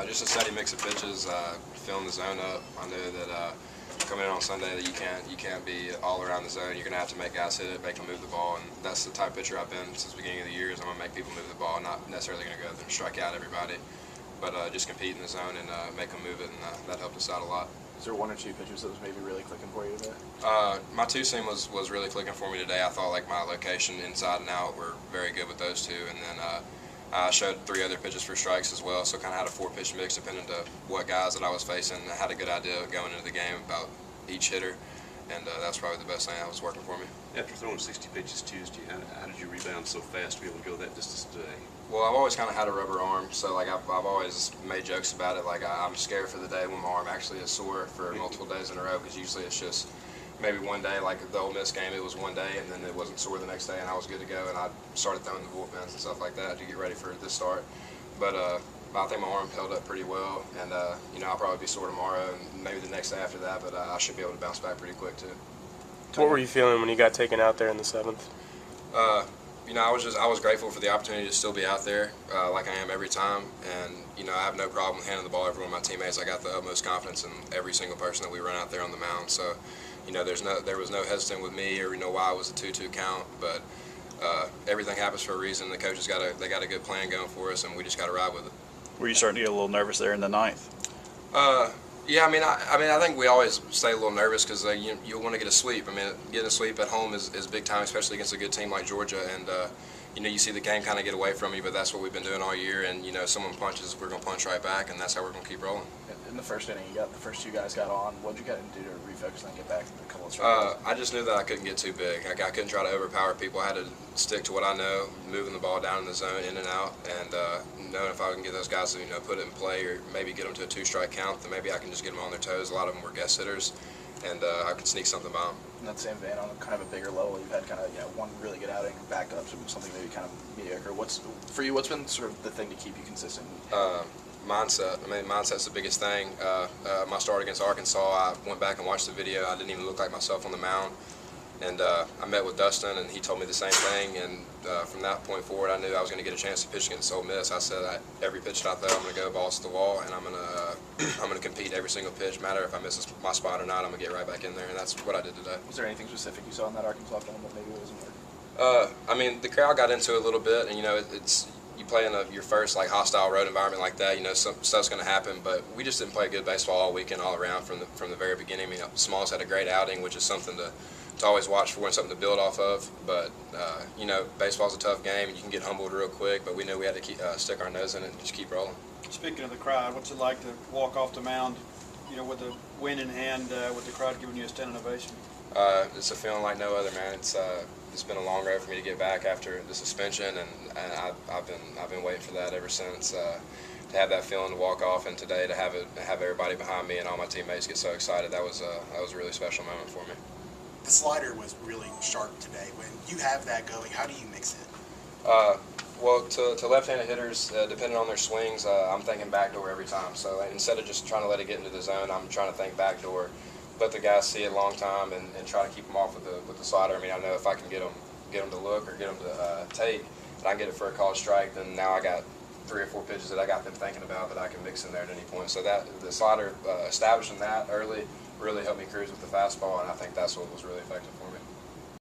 Just a steady mix of pitches, filling the zone up. I knew that coming in on Sunday that you can't be all around the zone. You're going to have to make guys hit it, make them move the ball, and that's the type of pitcher I've been since the beginning of the year. Is I'm going to make people move the ball, not necessarily going to go there and strike out everybody, but just compete in the zone and make them move it, and that helped us out a lot. Is there one or two pitchers that was maybe really clicking for you today? My two seam was really clicking for me today. I thought like my location inside and out were very good with those two, and then I showed 3 other pitches for strikes as well, so kind of had a 4-pitch mix depending on what guys that I was facing. I had a good idea going into the game about each hitter, and that's probably the best thing that was working for me. After throwing 60 pitches Tuesday, how did you rebound so fast to be able to go that distance today? Well, I've always kind of had a rubber arm, so like I've always made jokes about it. Like I'm scared for the day when my arm actually is sore for multiple days in a row, because usually it's just maybe one day, like the Ole Miss game, it was one day, and then it wasn't sore the next day, and I was good to go, and I started throwing the bullpens and stuff like that to get ready for this start. But I think my arm held up pretty well, and I'll probably be sore tomorrow and maybe the next day after that, but I should be able to bounce back pretty quick too. What were you feeling when you got taken out there in the 7th? I was grateful for the opportunity to still be out there like I am every time, and I have no problem handing the ball over to my teammates. I got the utmost confidence in every single person that we run out there on the mound. So, there was no hesitant with me or why it was a 2-2 count, but everything happens for a reason. The coaches got a good plan going for us, and we just got to ride with it. Were you starting to get a little nervous there in the 9th? Yeah, I think we always stay a little nervous because you want to get a sweep. Getting a sweep at home is big time, especially against a good team like Georgia. And you see the game kind of get away from you, but that's what we've been doing all year. And someone punches, we're going to punch right back, and that's how we're going to keep rolling. In the first inning, the first 2 guys got on. What did you get to do to refocus and then get back to a couple of strikeouts? I just knew that I couldn't get too big. I couldn't try to overpower people. I had to stick to what I know, moving the ball down in the zone, in and out, and knowing if I can get those guys to put it in play or maybe get them to a 2-strike count, then maybe I can just get them on their toes. A lot of them were guest hitters, and I could sneak something by them. In that same vein, on kind of a bigger level, you've had kind of one really good outing backed up something maybe kind of mediocre. What's been sort of the thing to keep you consistent? Mindset. Mindset's the biggest thing. My start against Arkansas, I went back and watched the video. I didn't even look like myself on the mound. And I met with Dustin, and he told me the same thing. And from that point forward, I knew I was going to get a chance to pitch against Ole Miss. I said, every pitch that I throw, I'm going to go balls to the wall, and I'm going to compete every single pitch. Matter if I miss my spot or not, I'm going to get right back in there, and that's what I did today. Was there anything specific you saw in that Arkansas film that maybe wasn't working? The crowd got into it a little bit, and it's you play in your first hostile road environment like that. Some stuff's going to happen, but we just didn't play good baseball all weekend, all around from the very beginning. Smalls had a great outing, which is something to always watch for and something to build off of. But baseball's a tough game, and you can get humbled real quick. But we knew we had to stick our nose in it and just keep rolling. Speaking of the crowd, what's it like to walk off the mound, with the win in hand, with the crowd giving you a standing ovation? It's a feeling like no other, man. It's been a long road for me to get back after the suspension, and I've been waiting for that ever since. To have that feeling to walk off, and today to have everybody behind me and all my teammates get so excited, that was a really special moment for me. The slider was really sharp today. When you have that going, how do you mix it? Well, to left-handed hitters, depending on their swings, I'm thinking backdoor every time. So instead of just trying to let it get into the zone, I'm trying to think backdoor. Let the guys see it a long time and try to keep them off with the slider. I know if I can get them to look or get them to take, and I can get it for a called strike, then now I got 3 or 4 pitches that I got them thinking about that I can mix in there at any point. So that the slider, establishing that early really helped me cruise with the fastball, and I think that's what was really effective for me.